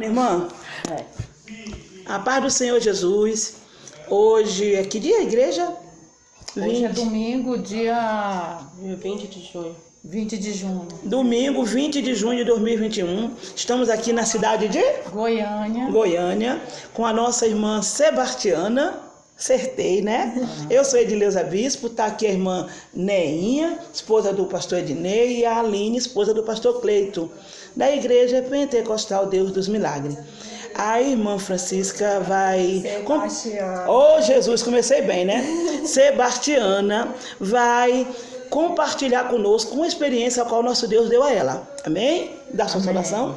Irmã, a paz do Senhor Jesus. Hoje é que dia a igreja? Hoje é domingo, dia 20 de junho. 20 de junho. Domingo, 20 de junho de 2021. Estamos aqui na cidade de Goiânia, com a nossa irmã Sebastiana. Acertei, né? Eu sou Edileuza Bispo, tá aqui a irmã Neinha, esposa do pastor Ednei, e a Aline, esposa do pastor Cleito, da Igreja Pentecostal Deus dos Milagres. A irmã Francisca vai... Sebastiana. Oh, Jesus, comecei bem, né? Sebastiana vai compartilhar conosco uma experiência a qual nosso Deus deu a ela. Amém? Dá sua saudação.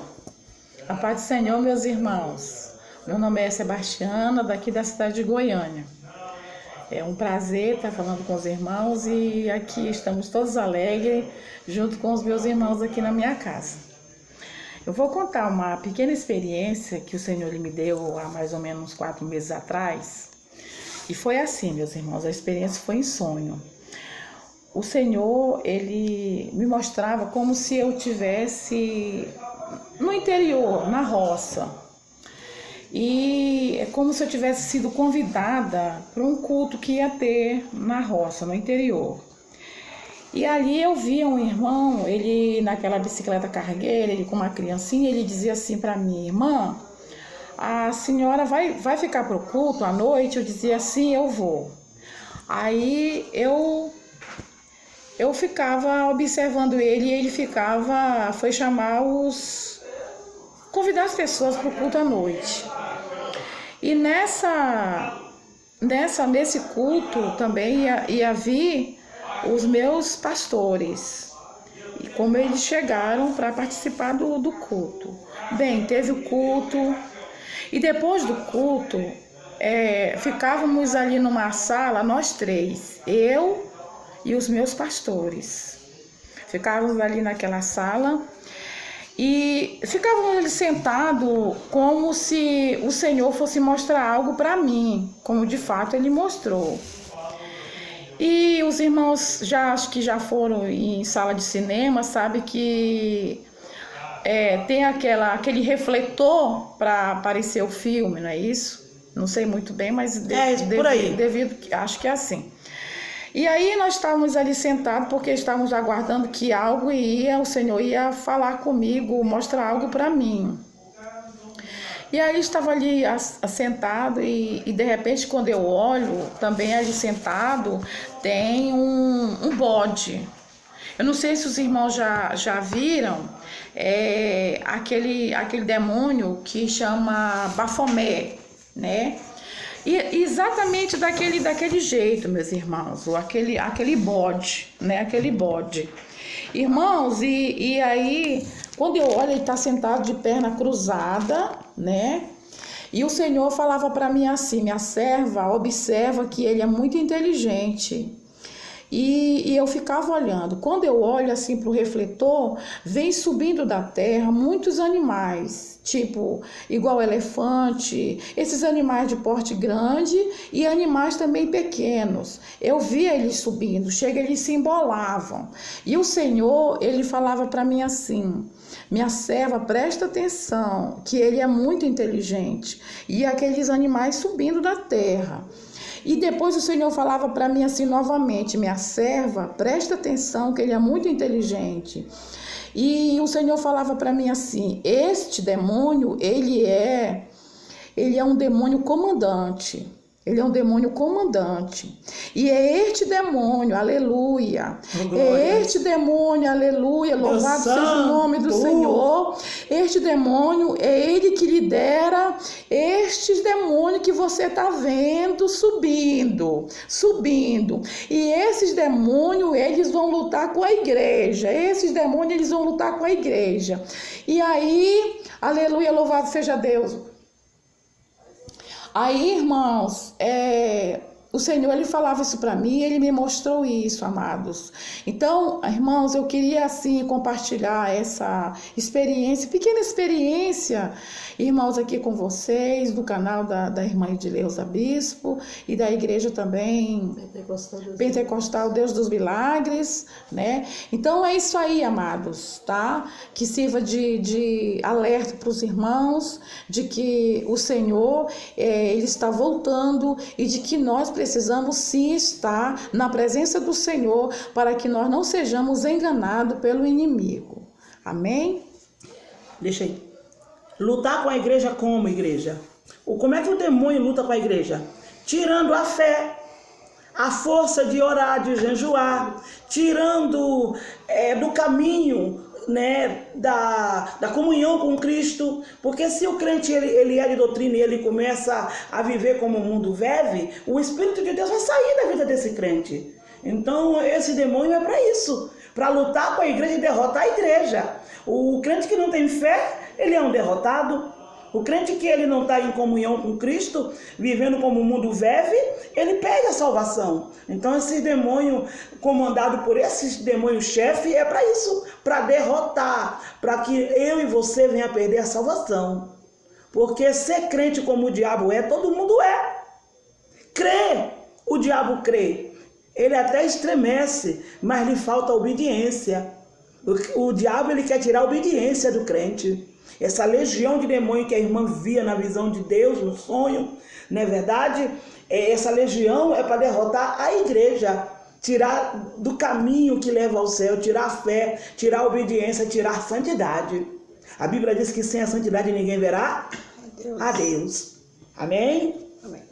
A paz do Senhor, meus irmãos. Meu nome é Sebastiana, daqui da cidade de Goiânia. É um prazer estar falando com os irmãos e aqui estamos todos alegres, junto com os meus irmãos aqui na minha casa. Eu vou contar uma pequena experiência que o Senhor me deu há mais ou menos 4 meses atrás. E foi assim, meus irmãos, a experiência foi em sonho. O Senhor, Ele me mostrava como se eu estivesse no interior, na roça. E é como se eu tivesse sido convidada para um culto que ia ter na roça, no interior. E ali eu via um irmão, ele naquela bicicleta cargueira, ele com uma criancinha, ele dizia assim para mim: irmã, a senhora vai ficar para o culto à noite? Eu dizia assim: eu vou. Aí eu ficava observando ele e ele foi convidar as pessoas para o culto à noite. E nesse culto também ia vir os meus pastores, e como eles chegaram para participar do culto. Bem, teve o culto, e depois do culto, ficávamos ali numa sala, nós 3, eu e os meus pastores. Ficávamos ali naquela sala, e ficávamos ali sentados como se o Senhor fosse mostrar algo para mim, como de fato Ele mostrou. E os irmãos acho que já foram em sala de cinema, sabe que tem aquele refletor para aparecer o filme, não é isso? Não sei muito bem, mas por aí. Acho que é assim. E aí nós estávamos ali sentados porque estávamos aguardando que o Senhor ia falar comigo, mostrar algo para mim. E aí estava ali sentado e de repente quando eu olho, também ali sentado, tem um bode. Eu não sei se os irmãos já viram aquele demônio que chama Bafomé, né? E exatamente daquele jeito, meus irmãos, aquele bode, né? Aquele bode. Irmãos, e aí, quando eu olho, ele está sentado de perna cruzada, né? E o Senhor falava para mim assim: minha serva, observa que ele é muito inteligente. E eu ficava olhando. Quando eu olho assim para o refletor, vem subindo da terra muitos animais, tipo igual elefante, esses animais de porte grande e animais também pequenos. Eu via eles subindo, eles se embolavam. E o Senhor, Ele falava para mim assim: minha serva, presta atenção, que ele é muito inteligente. E aqueles animais subindo da terra. E depois o Senhor falava para mim assim novamente: minha serva, presta atenção que ele é muito inteligente. E o Senhor falava para mim assim: este demônio, ele é um demônio comandante. Ele é um demônio comandante. E é este demônio, aleluia. É este demônio, aleluia. Louvado seja o nome do Senhor. Este demônio é ele que lidera estes demônios que você está vendo subindo. E esses demônios, eles vão lutar com a igreja. Eles vão lutar com a igreja. E aí, aleluia, louvado seja Deus. Aí, irmãos, o Senhor, ele falava isso para mim, ele me mostrou isso, amados. Então, irmãos, eu queria assim compartilhar essa experiência, pequena experiência, irmãos, aqui com vocês, do canal da irmã Edileuza Bispo e da igreja também Pentecostal Deus dos Milagres, né? Então é isso aí, amados, tá? Que sirva de alerta para os irmãos, de que o Senhor, ele está voltando e de que nós precisamos sim estar na presença do Senhor para que nós não sejamos enganados pelo inimigo. Amém? Deixa aí. Lutar com a igreja como, igreja? Como é que o demônio luta com a igreja? Tirando a fé, a força de orar, de jejuar, tirando do caminho, né, da comunhão com Cristo, porque se o crente ele é de doutrina e ele começa a viver como o mundo vive, o Espírito de Deus vai sair da vida desse crente. Então esse demônio é para isso, para lutar com a igreja e derrotar a igreja. O crente que não tem fé, ele é um derrotado. O crente que ele não está em comunhão com Cristo, vivendo como o mundo vive, ele perde a salvação. Então esse demônio, comandado por esse demônio-chefe, é para isso, para derrotar, para que eu e você venha a perder a salvação. Porque ser crente como o diabo é, todo mundo é. Crê, o diabo crê. Ele até estremece, mas lhe falta obediência. O diabo ele quer tirar a obediência do crente. Essa legião de demônio que a irmã via na visão de Deus, no sonho, não é verdade? Essa legião é para derrotar a igreja, tirar do caminho que leva ao céu, tirar a fé, tirar a obediência, tirar a santidade. A Bíblia diz que sem a santidade ninguém verá a Deus. Amém? Amém.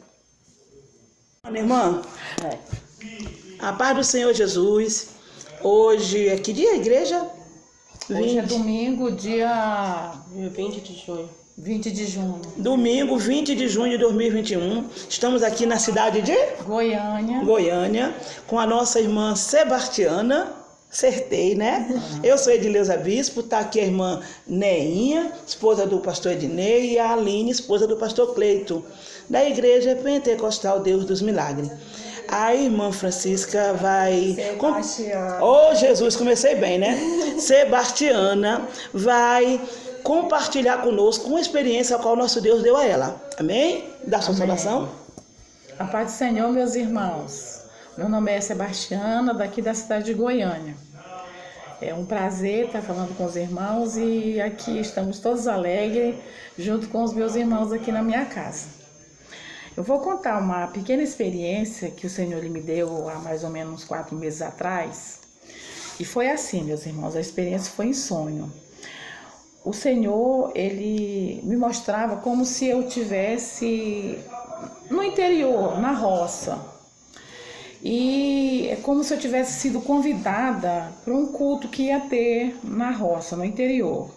Irmã, a paz do Senhor Jesus. Hoje, que dia a igreja? Hoje é domingo, dia 20 de junho. 20 de junho. Domingo, 20 de junho de 2021. Estamos aqui na cidade de Goiânia, com a nossa irmã Sebastiana. Acertei, né? Eu sou Edileuza Bispo, tá aqui a irmã Neinha, esposa do pastor Ednei, e a Aline, esposa do pastor Cleito, da igreja Pentecostal Deus dos Milagres. A irmã Francisca vai... Sebastiana. Oh, Jesus, comecei bem, né? Sebastiana vai compartilhar conosco uma experiência a qual nosso Deus deu a ela. Amém? Dá sua saudação. A paz do Senhor, meus irmãos. Meu nome é Sebastiana, daqui da cidade de Goiânia. É um prazer estar falando com os irmãos e aqui estamos todos alegres, junto com os meus irmãos aqui na minha casa. Eu vou contar uma pequena experiência que o Senhor me deu há mais ou menos 4 meses atrás. E foi assim, meus irmãos, a experiência foi em sonho. O Senhor, ele me mostrava como se eu estivesse no interior, na roça. E é como se eu tivesse sido convidada para um culto que ia ter na roça, no interior.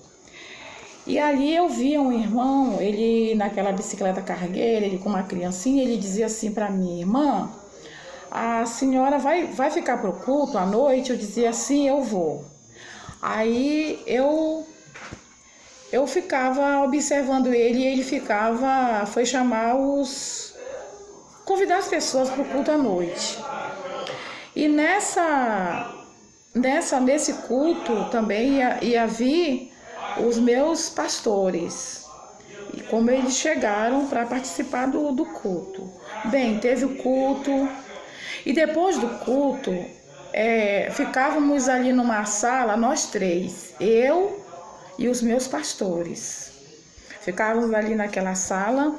E ali eu via um irmão, ele naquela bicicleta cargueira, ele com uma criancinha, ele dizia assim para mim: irmã, a senhora vai ficar pro culto à noite? Eu dizia assim: eu vou. Aí eu ficava observando ele e ele foi convidar as pessoas pro culto à noite. E nesse culto também ia vir os meus pastores, e como eles chegaram para participar do culto. Bem, teve o culto, e depois do culto, ficávamos ali numa sala, nós 3, eu e os meus pastores. Ficávamos ali naquela sala,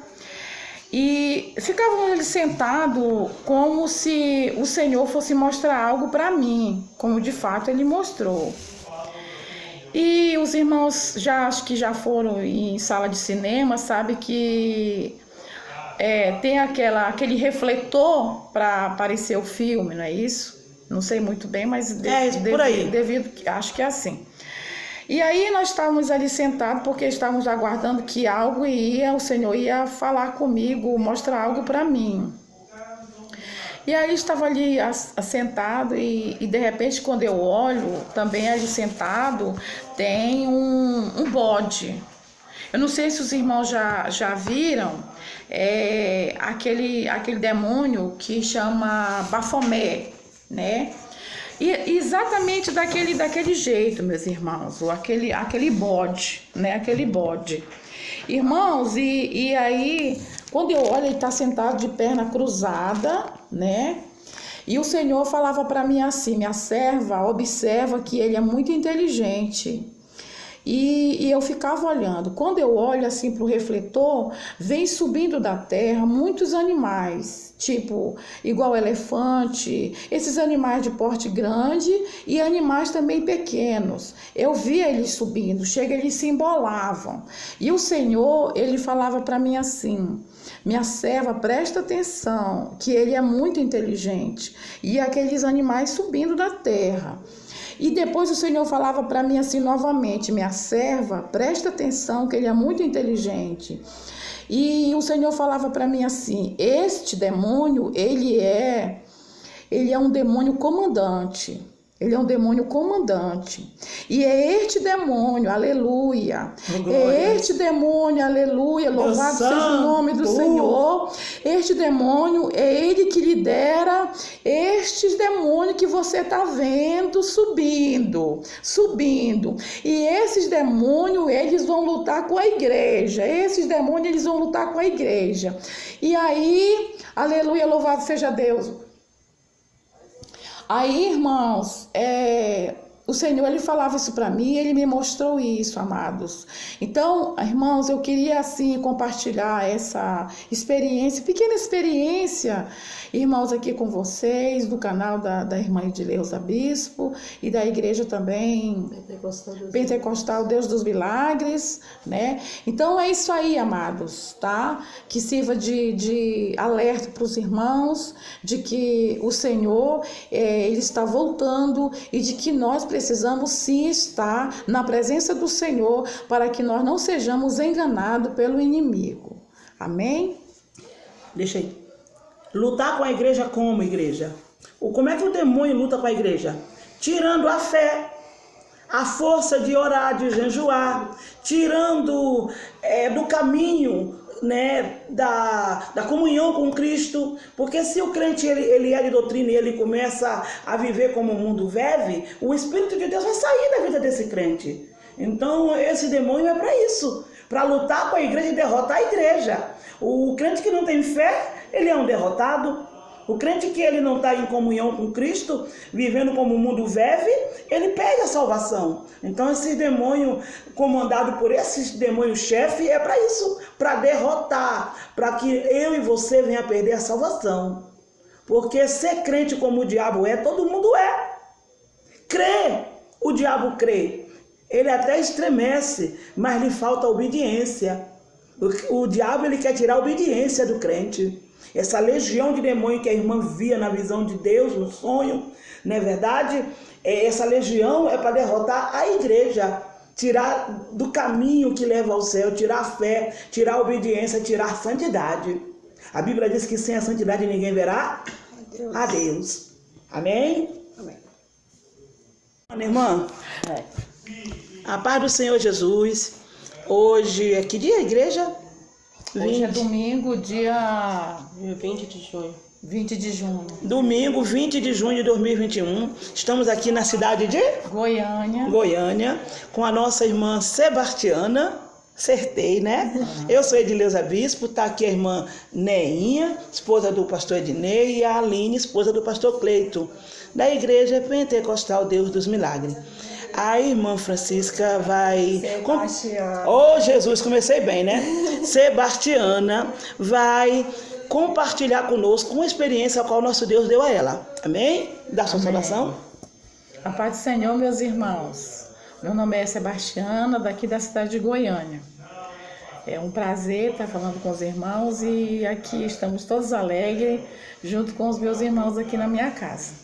e ficávamos ali sentados como se o Senhor fosse mostrar algo para mim, como de fato Ele mostrou. E os irmãos acho que já foram em sala de cinema, sabe que tem aquele refletor para aparecer o filme, não é isso? Não sei muito bem, mas por aí. Acho que é assim. E aí nós estávamos ali sentados porque estávamos aguardando que o Senhor ia falar comigo, mostrar algo para mim. E aí estava ali sentado e de repente quando eu olho, também ali sentado, tem um bode. Eu não sei se os irmãos já viram aquele demônio que chama Bafomé, né? E exatamente daquele jeito, meus irmãos, aquele bode, né? Aquele bode. Irmãos, e aí, quando eu olho, ele está sentado de perna cruzada, né? E o Senhor falava para mim assim: minha serva, observa que ele é muito inteligente. E eu ficava olhando. Quando eu olho assim para o refletor, vem subindo da terra muitos animais, tipo igual elefante, esses animais de porte grande e animais também pequenos. Eu via eles subindo, chega, eles se embolavam. E o Senhor, ele falava para mim assim: minha serva, presta atenção, que ele é muito inteligente. E aqueles animais subindo da terra. E depois o Senhor falava para mim assim novamente: minha serva, presta atenção, que ele é muito inteligente. E o Senhor falava para mim assim: este demônio, ele é um demônio comandante. Ele é um demônio comandante. E é este demônio, aleluia. É este demônio, aleluia. Louvado seja o nome do Senhor. Este demônio é ele que lidera estes demônios que você está vendo subindo. E esses demônios, eles vão lutar com a igreja. Esses demônios, eles vão lutar com a igreja. E aí, aleluia, louvado seja Deus. Aí, irmãos, o Senhor, ele falava isso para mim, ele me mostrou isso, amados. Então, irmãos, eu queria assim compartilhar essa experiência, pequena experiência, irmãos, aqui com vocês, do canal da irmã Edileuza Bispo e da igreja também Pentecostal Deus dos Milagres, né? Então é isso aí, amados, tá? Que sirva de alerta para os irmãos de que o Senhor, ele está voltando e de que nós precisamos sim estar na presença do Senhor para que nós não sejamos enganados pelo inimigo. Amém? Deixa aí. Lutar com a igreja como igreja? Como é que o demônio luta com a igreja? Tirando a fé, a força de orar, de jejuar, tirando do caminho, né, da comunhão com Cristo, porque se o crente ele é de doutrina e ele começa a viver como o mundo vive, o Espírito de Deus vai sair da vida desse crente. Então esse demônio é para isso, para lutar com a igreja e derrotar a igreja. O crente que não tem fé, ele é um derrotado. O crente que ele não está em comunhão com Cristo, vivendo como o mundo vive, ele perde a salvação. Então esse demônio comandado por esses demônios chefe é para isso, para derrotar, para que eu e você venha perder a salvação. Porque ser crente como o diabo é, todo mundo é. Crê, o diabo crê. Ele até estremece, mas lhe falta obediência. O diabo, ele quer tirar a obediência do crente. Essa legião de demônio que a irmã via na visão de Deus, no sonho, não é verdade? Essa legião é para derrotar a igreja, tirar do caminho que leva ao céu, tirar a fé, tirar a obediência, tirar a santidade. A Bíblia diz que sem a santidade ninguém verá a Deus. Amém? Amém. Irmã, a paz do Senhor Jesus. Hoje é que dia a igreja? Hoje é domingo, dia 20 de junho. 20 de junho. Domingo, 20 de junho de 2021. Estamos aqui na cidade de Goiânia, com a nossa irmã Sebastiana. Acertei, né? Eu sou Edileuza Bispo, tá aqui a irmã Neinha, esposa do pastor Ednei, e a Aline, esposa do pastor Cleito, da igreja Pentecostal Deus dos Milagres. A irmã Francisca vai... Sebastiana. Oh, Jesus, comecei bem, né? Sebastiana vai compartilhar conosco uma experiência a qual nosso Deus deu a ela. Amém? Dá sua saudação. A paz do Senhor, meus irmãos. Meu nome é Sebastiana, daqui da cidade de Goiânia. É um prazer estar falando com os irmãos e aqui estamos todos alegres, junto com os meus irmãos aqui na minha casa.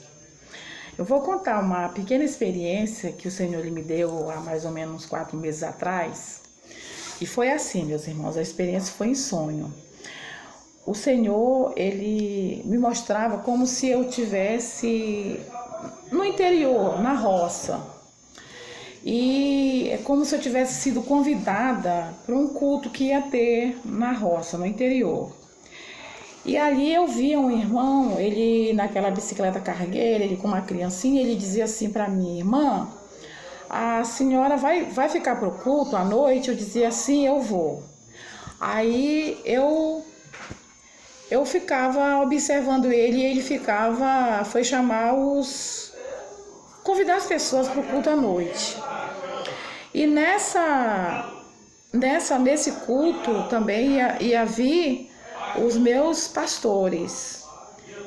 Eu vou contar uma pequena experiência que o Senhor me deu há mais ou menos 4 meses atrás. E foi assim, meus irmãos, a experiência foi em sonho. O Senhor, ele me mostrava como se eu estivesse no interior, na roça. E é como se eu tivesse sido convidada para um culto que ia ter na roça, no interior. E ali eu via um irmão, ele naquela bicicleta cargueira, ele com uma criancinha, ele dizia assim para mim: irmã, a senhora vai ficar pro culto à noite? Eu dizia: sim, eu vou. Aí eu ficava observando ele e ele foi convidar as pessoas para o culto à noite. E nesse culto também ia vir os meus pastores,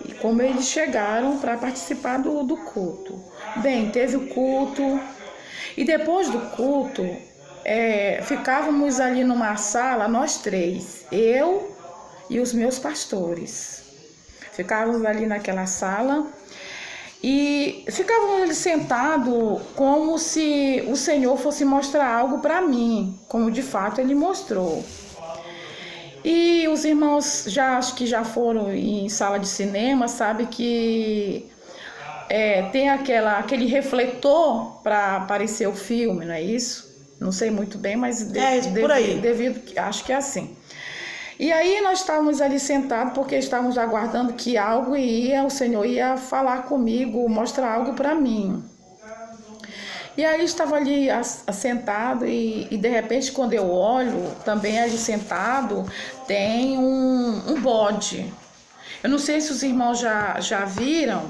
e como eles chegaram para participar do culto. Bem, teve o culto, e depois do culto, ficávamos ali numa sala, nós três, eu e os meus pastores. Ficávamos ali naquela sala e ficávamos ali sentados como se o Senhor fosse mostrar algo para mim, como de fato Ele mostrou. E os irmãos acho que já foram em sala de cinema, sabe que tem aquele refletor para aparecer o filme, não é isso? Não sei muito bem, mas por aí. Acho que é assim. E aí nós estávamos ali sentados porque estávamos aguardando que o Senhor ia falar comigo, mostrar algo para mim. E aí estava ali sentado e de repente quando eu olho, também ali sentado, tem um bode. Eu não sei se os irmãos já viram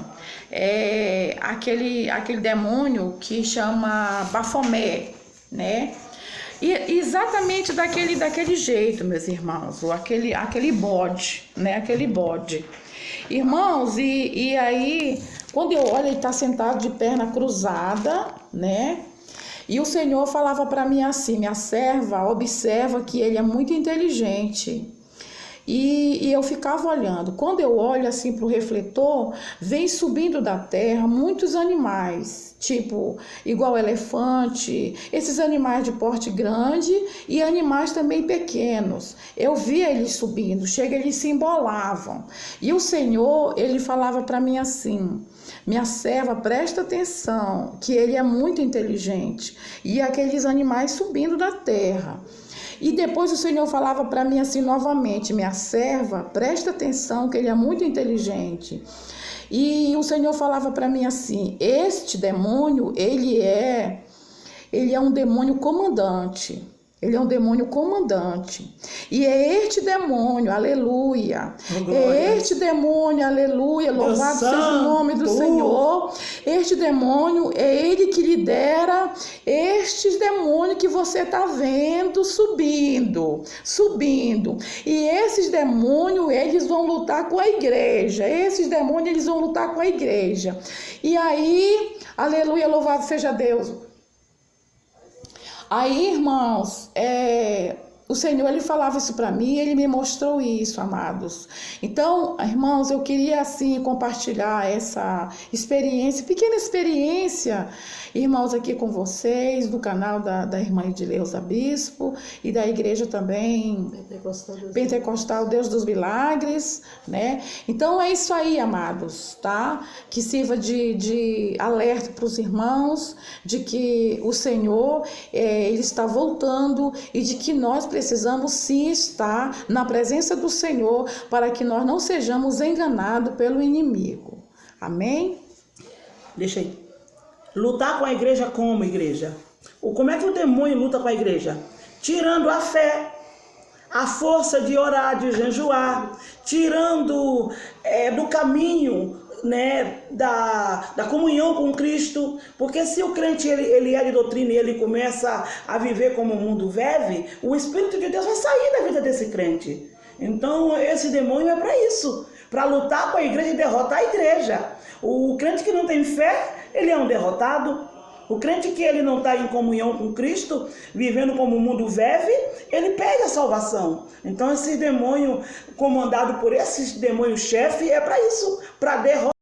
aquele demônio que chama Bafomé, né? E exatamente daquele jeito, meus irmãos, aquele bode, né? Aquele bode. Irmãos, e aí, quando eu olho, ele está sentado de perna cruzada, né? E o Senhor falava para mim assim: minha serva, observa que ele é muito inteligente. E eu ficava olhando. Quando eu olho assim para o refletor, vem subindo da terra muitos animais, tipo igual elefante, esses animais de porte grande e animais também pequenos. Eu via eles subindo, eles se embolavam. E o Senhor, ele falava para mim assim: minha serva, presta atenção, que ele é muito inteligente. E aqueles animais subindo da terra. E depois o Senhor falava para mim assim novamente: minha serva, presta atenção que ele é muito inteligente. E o Senhor falava para mim assim: este demônio, ele é um demônio comandante. Ele é um demônio comandante. E é este demônio, aleluia. É este demônio, aleluia. Louvado seja o nome do Senhor. Este demônio é ele que lidera estes demônios que você está vendo subindo. E esses demônios, eles vão lutar com a igreja. E aí, aleluia, louvado seja Deus. Aí, irmãos, o Senhor, ele falava isso para mim, ele me mostrou isso, amados. Então, irmãos, eu queria assim compartilhar essa experiência, pequena experiência, irmãos, aqui com vocês, do canal da irmã Edileuza Bispo e da igreja também Pentecostal Deus dos Milagres, né? Então é isso aí, amados, tá? Que sirva de alerta para os irmãos de que o Senhor, ele está voltando e de que nós precisamos sim estar na presença do Senhor para que nós não sejamos enganados pelo inimigo. Amém? Deixa aí. Lutar com a igreja como igreja? Como é que o demônio luta com a igreja? Tirando a fé, a força de orar, de jejuar, tirando do caminho, né, da comunhão com Cristo. Porque se o crente ele é de doutrina e ele começa a viver como o mundo vive, o Espírito de Deus vai sair da vida desse crente. Então esse demônio é para isso, para lutar com a igreja e derrotar a igreja. O crente que não tem fé, ele é um derrotado. O crente que ele não está em comunhão com Cristo, vivendo como o mundo vive, ele perde a salvação. Então esse demônio comandado por esses demônios chefe é para isso, para derrotar.